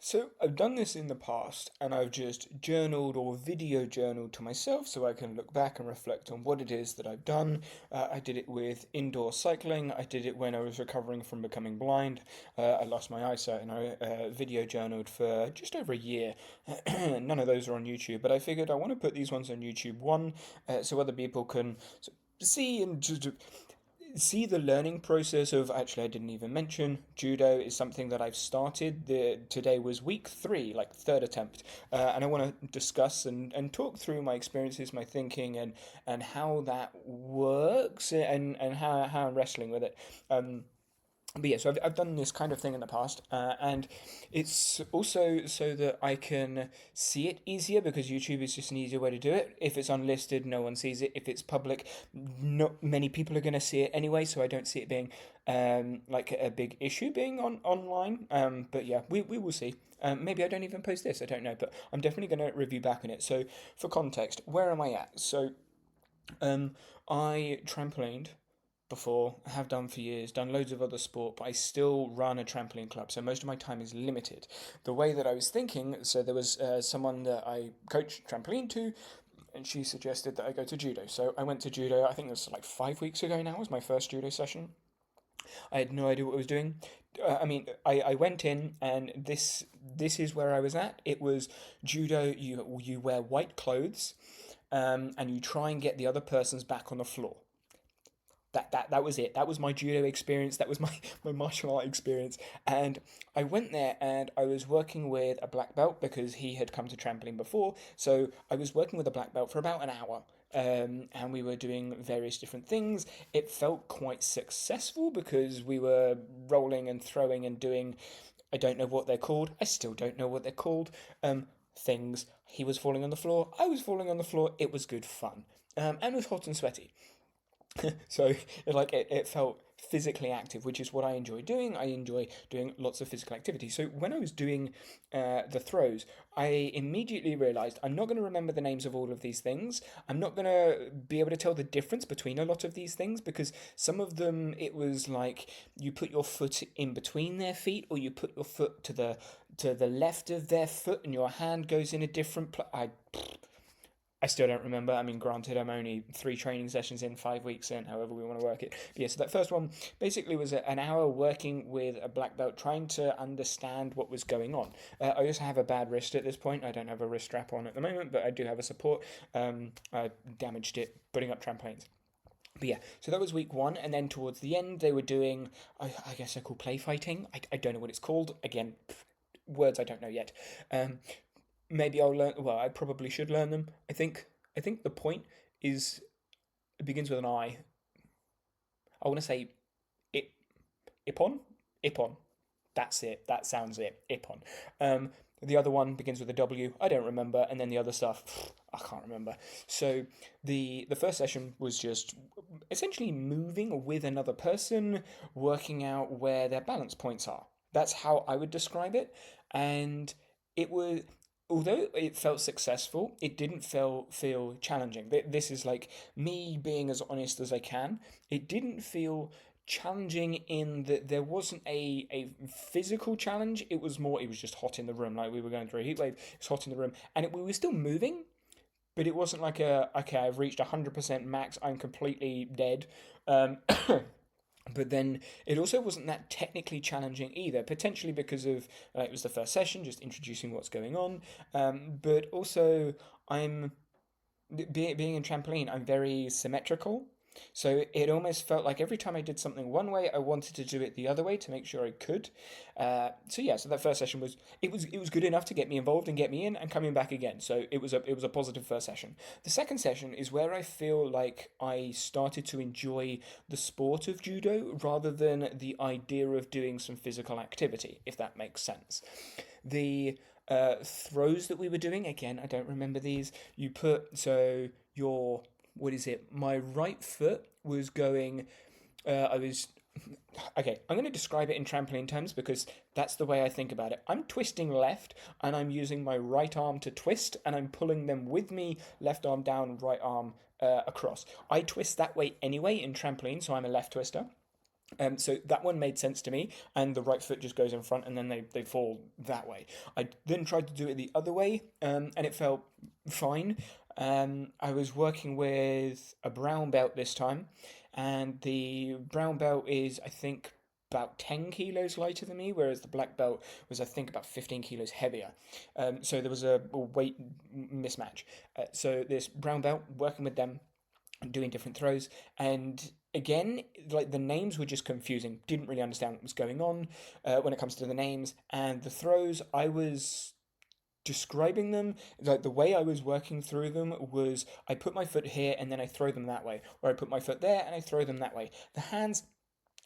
So I've done this in the past and I've just journaled or video journaled to myself so I can look back and reflect on what it is that I've done. I did it with indoor cycling. I did it when I was recovering from becoming blind. I lost my eyesight and I video journaled for just over a year. None of those are on YouTube, but I figured I want to put these ones on YouTube. One, so other people can see and just see the learning process of, actually, I didn't even mention judo is something that I've started. Today was week 3, like third attempt, and I want to discuss and talk through my experiences, my thinking, and how that works, and how I'm wrestling with it. But yeah, so I've done this kind of thing in the past, and it's also so that I can see it easier because YouTube is just an easier way to do it. If it's unlisted, no one sees it. If it's public, not many people are going to see it anyway, so I don't see it being like a big issue being online. But yeah, we will see. Maybe I don't even post this, I don't know, but I'm definitely going to review back on it. So, for context, where am I at? So, um, I trampolined before, have done for years, done loads of other sport, but I still run a trampoline club, so most of my time is limited. The way that I was thinking, so there was someone that I coached trampoline to, and she suggested that I go to judo. So I went to judo, I think it was like 5 weeks ago now, was my first judo session. I had no idea what I was doing. I went in, and this is where I was at. It was judo. You wear white clothes, and you try and get the other person's back on the floor. That was it. That was my judo experience. That was my, my martial art experience. And I went there and I was working with a black belt because he had come to trampoline before. So I was working with a black belt for about an hour. And we were doing various different things. It felt quite successful because we were rolling and throwing and doing, I don't know what they're called. I still don't know what they're called. Things. He was falling on the floor. I was falling on the floor. It was good fun. And it was hot and sweaty. So it felt physically active, which is what I enjoy doing. I enjoy doing lots of physical activity. So when I was doing the throws, I immediately realized I'm not going to remember the names of all of these things. I'm not going to be able to tell the difference between a lot of these things because some of them it was like you put your foot in between their feet, or you put your foot to the left of their foot, and your hand goes in a different place. I still don't remember. I mean, granted, I'm only 3 training sessions in, 5 weeks in, however we want to work it. But yeah, so that first one basically was an hour working with a black belt, trying to understand what was going on. I also have a bad wrist at this point. I don't have a wrist strap on at the moment, but I do have a support. I damaged it putting up trampolines. But yeah, so that was week 1, and then towards the end, they were doing, I guess they're called play fighting. I don't know what it's called. Again, words I don't know yet. Um, Maybe I'll learn. Well, I probably should learn them. I think the point is it begins with an I. I want to say it. Ipon. Ipon. That's it. That sounds it. Ipon. The other one begins with a W. I don't remember, and then the other stuff I can't remember. So the first session was just essentially moving with another person, working out where their balance points are. That's how I would describe it, and it was, although it felt successful, it didn't feel challenging. This is like me being as honest as I can. It didn't feel challenging in that there wasn't a physical challenge. It was more, it was just hot in the room, like we were going through a heat wave. It's hot in the room, and we were still moving, but it wasn't like a, okay, I've reached 100% max, I'm completely dead. um, but then it also wasn't that technically challenging either, potentially because of it was the first session, just introducing what's going on. But also, I'm being in trampoline, I'm very symmetrical. So it almost felt like every time I did something one way, I wanted to do it the other way to make sure I could. So yeah, so that first session was, it was good enough to get me involved and get me in and coming back again. So it was a positive first session. The second session is where I feel like I started to enjoy the sport of judo rather than the idea of doing some physical activity, if that makes sense. The throws that we were doing, again, I don't remember these. You put, so your, what is it? My right foot was going, I was, okay, I'm going to describe it in trampoline terms because that's the way I think about it. I'm twisting left and I'm using my right arm to twist and I'm pulling them with me, left arm down, right arm across. I twist that way anyway in trampoline, so I'm a left twister. So that one made sense to me, and the right foot just goes in front, and then they fall that way. I then tried to do it the other way, and it felt fine. I was working with a brown belt this time, and the brown belt is, I think, about 10 kilos lighter than me, whereas the black belt was, I think, about 15 kilos heavier. So there was a weight mismatch. So this brown belt, working with them, doing different throws, and again, like the names were just confusing. Didn't really understand what was going on when it comes to the names and the throws. I was describing them, like the way I was working through them was I put my foot here and then I throw them that way, or I put my foot there and I throw them that way. The hands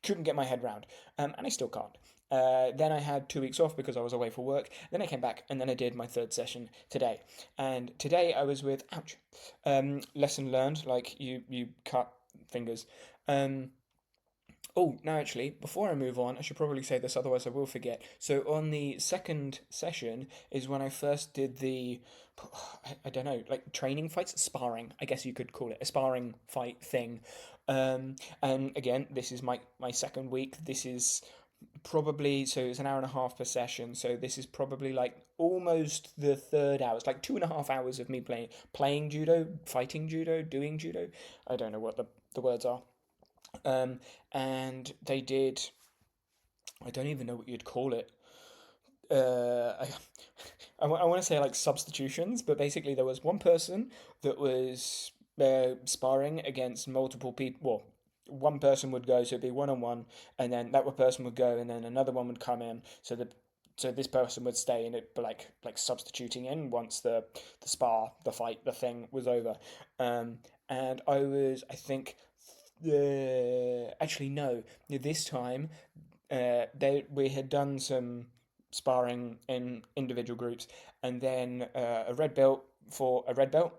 couldn't get my head round, and I still can't. Then I had 2 weeks off because I was away for work. Then I came back, and then I did my third session today. And today I was with, ouch, lesson learned. Like you cut fingers. Um, Oh, no, actually, before I move on, I should probably say this, otherwise I will forget. So, on the second session is when I first did the, I don't know, like training fights, sparring, I guess you could call it, a sparring fight thing. And again, this is my second week. This is probably, so it's an hour and a half per session. So, this is probably like almost the third hour. It's like 2.5 hours of me playing judo, fighting judo, doing judo. I don't know what the words are. Um, and they did, I don't even know what you'd call it. I, I want to say like substitutions, but basically there was one person that was sparring against multiple people. Well, one person would go, so it'd be one on one, and then that one person would go, and then another one would come in. So this person would stay, and it like substituting in once the spar, the fight, the thing was over. And I think, actually no, this time we had done some sparring in individual groups, and then a red belt for a red belt.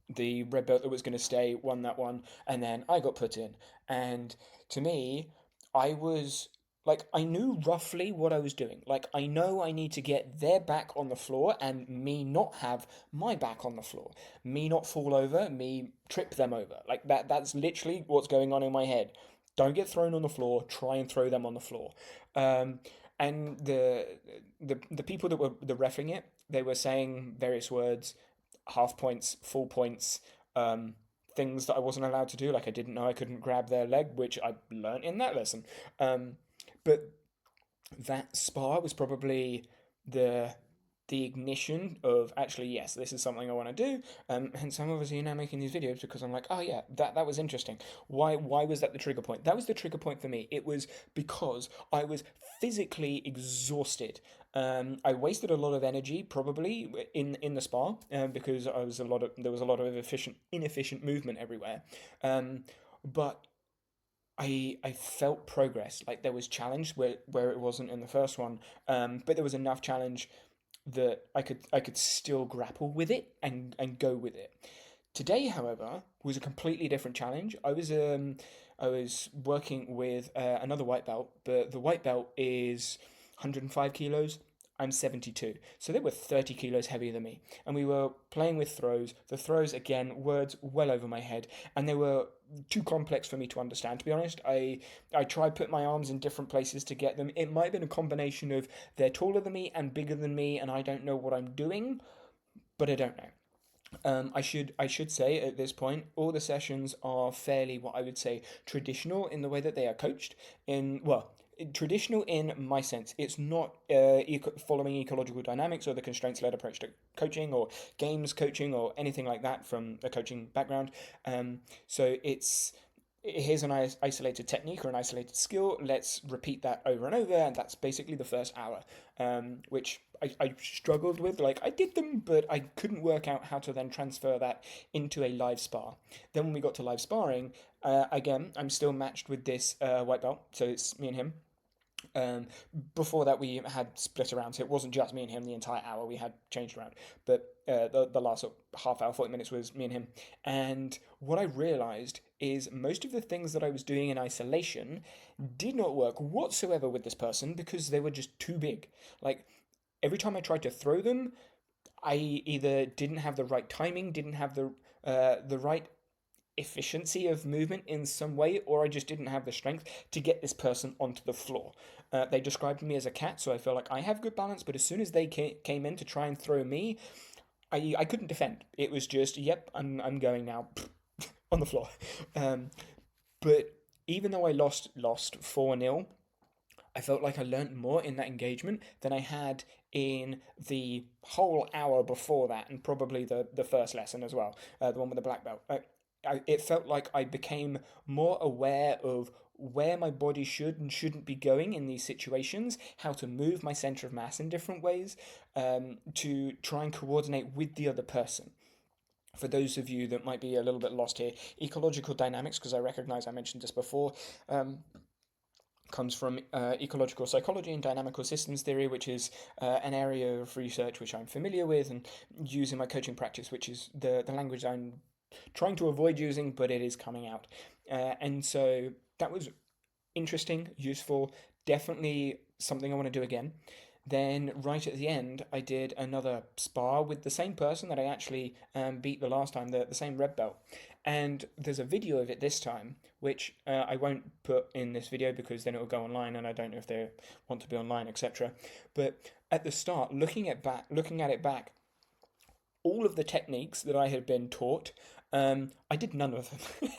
The red belt that was going to stay won that one, and then I got put in. And to me, I was like, I knew roughly what I was doing. Like, I know I need to get their back on the floor and me not have my back on the floor, me not fall over, me trip them over. Like that. That's literally what's going on in my head. Don't get thrown on the floor. Try and throw them on the floor. Um, and the people that were the refing it, they were saying various words, half points, full points, um, things that I wasn't allowed to do. Like I didn't know I couldn't grab their leg, which I learnt in that lesson. But that spar was probably the the ignition of actually, yes, this is something I want to do. Hence I'm obviously now making these videos because I'm like, oh yeah, that was interesting. Why was that the trigger point? That was the trigger point for me. It was because I was physically exhausted. I wasted a lot of energy probably in the spa because there was a lot of inefficient movement everywhere. But I felt progress. Like there was challenge where it wasn't in the first one, but there was enough challenge that I could still grapple with it and go with it. Today, however, was a completely different challenge. I was working with another white belt, but the white belt is 105 kilos. I'm 72, so they were 30 kilos heavier than me, and we were playing with throws. The throws, again, words well over my head, and they were too complex for me to understand. To be honest, I tried putting my arms in different places to get them. It might have been a combination of they're taller than me and bigger than me, and I don't know what I'm doing, but I don't know. I should say at this point, all the sessions are fairly what I would say traditional in the way that they are coached. In well, traditional in my sense, it's not following ecological dynamics or the constraints-led approach to coaching or games coaching or anything like that from a coaching background. So here's an isolated technique or an isolated skill. Let's repeat that over and over, and that's basically the first hour, which I struggled with. Like I did them, but I couldn't work out how to then transfer that into a live spar. Then when we got to live sparring, again, I'm still matched with this white belt, so it's me and him. Um, Before that, we had split around, so it wasn't just me and him the entire hour. We had changed around, but the last sort of half hour, 40 minutes was me and him. And what I realized is most of the things that I was doing in isolation did not work whatsoever with this person because they were just too big. Like every time I tried to throw them, I either didn't have the right timing, didn't have the right efficiency of movement in some way, or I just didn't have the strength to get this person onto the floor. They described me as a cat, so I feel like I have good balance, but as soon as they came in to try and throw me, I couldn't defend. It was just, yep, I'm going now on the floor. Um, but even though I lost 4-0, I felt like I learnt more in that engagement than I had in the whole hour before that, and probably the first lesson as well, the one with the black belt. It felt like I became more aware of where my body should and shouldn't be going in these situations, how to move my center of mass in different ways, to try and coordinate with the other person. For those of you that might be a little bit lost here, ecological dynamics, because I recognize I mentioned this before, comes from ecological psychology and dynamical systems theory, which is an area of research which I'm familiar with and use in my coaching practice, which is the language I'm trying to avoid using, but it is coming out. And so that was interesting, useful, definitely something I want to do again. Then, right at the end, I did another spar with the same person that I actually beat the last time, the same red belt. And there's a video of it this time, which I won't put in this video because then it will go online, and I don't know if they want to be online, etc. But at the start, looking at it back, all of the techniques that I had been taught, I did none of them.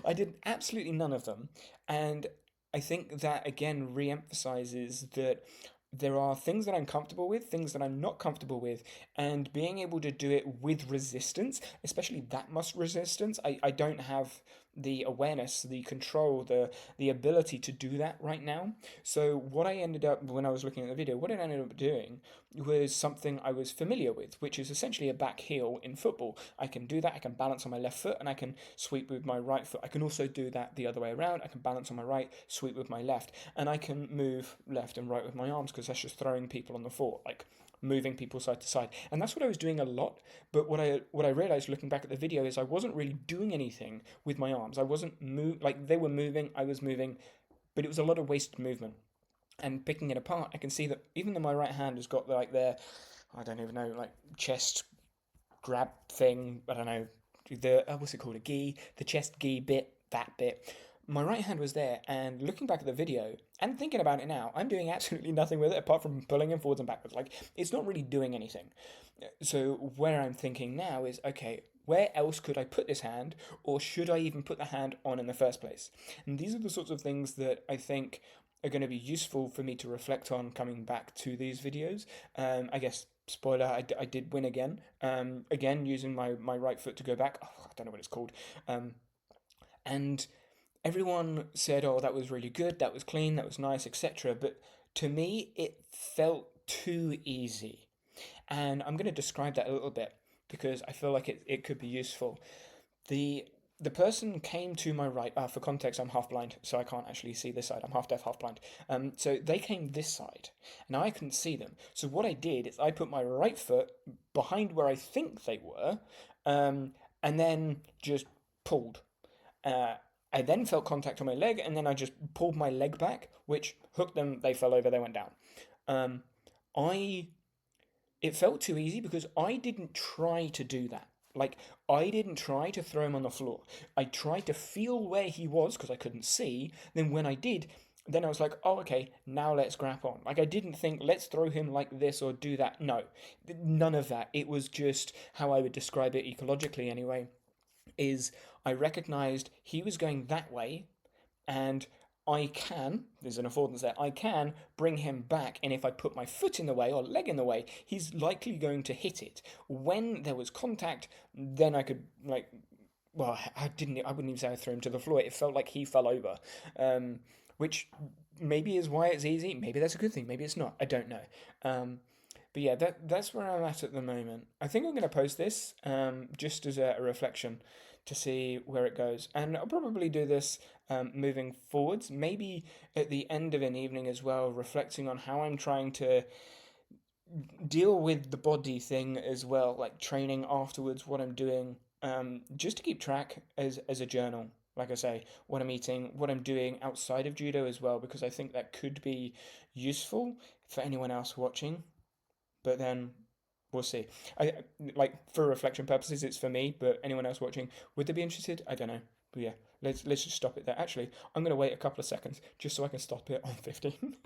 I did absolutely none of them, and I think that again re-emphasizes that there are things that I'm comfortable with, things that I'm not comfortable with, and being able to do it with resistance, especially that much resistance, I don't have the awareness, the control, the ability to do that right now. So what I ended up when I was looking at the video, what I ended up doing was something I was familiar with, which is essentially a back heel in football. I can do that, I can balance on my left foot, and I can sweep with my right foot. I can also do that the other way around. I can balance on my right, sweep with my left, and I can move left and right with my arms because that's just throwing people on the floor, like moving people side to side. And that's what I was doing a lot. But what I realized looking back at the video is I wasn't really doing anything with my arms. I wasn't like they were moving, I was moving, but it was a lot of wasted movement. And picking it apart, I can see that even though my right hand has got like their, I don't even know, like chest grab thing, I don't know, the what's it called, a gi, the chest gi bit, that bit. My right hand was there, and looking back at the video and thinking about it now, I'm doing absolutely nothing with it apart from pulling him forwards and backwards. Like, it's not really doing anything. So, where I'm thinking now is okay, where else could I put this hand, or should I even put the hand on in the first place? And these are the sorts of things that I think are going to be useful for me to reflect on coming back to these videos. I guess spoiler, I did win again. Again, using my right foot to go back. Oh, I don't know what it's called. And everyone said, "Oh, that was really good. That was clean. That was nice, etc." But to me, it felt too easy, and I'm going to describe that a little bit because I feel like it could be useful. The the person came to my right. For context, I'm half blind, so I can't actually see this side. I'm half deaf, half blind. So they came this side. Now I couldn't see them. So what I did is I put my right foot behind where I think they were, and then just pulled. Uh, I then felt contact on my leg, and then I just pulled my leg back, which hooked them. They fell over. They went down. Um, I it felt too easy because I didn't try to do that. Like, I didn't try to throw him on the floor. I tried to feel where he was because I couldn't see. Then when I did, then I was like, oh, okay, now let's grab on. Like, I didn't think, let's throw him like this or do that. No, none of that. It was just how I would describe it ecologically anyway, is I recognized he was going that way, and there's an affordance there, I can bring him back, and if I put my foot in the way or leg in the way, he's likely going to hit it. When there was contact, then I could, like, well, I wouldn't even say I threw him to the floor. It felt like he fell over, which maybe is why it's easy. Maybe that's a good thing. Maybe it's not. I don't know. But yeah, that's where I'm at the moment. I think I'm going to post this just as a reflection to see where it goes. And I'll probably do this moving forwards, maybe at the end of an evening as well, reflecting on how I'm trying to deal with the body thing as well, like training afterwards, what I'm doing, just to keep track as a journal. Like I say, what I'm eating, what I'm doing outside of judo as well, because I think that could be useful for anyone else watching. But then we'll see. I like for reflection purposes, it's for me, but anyone else watching, would they be interested? I don't know. But yeah, let's just stop it there. Actually, I'm gonna wait a couple of seconds just so I can stop it on 15.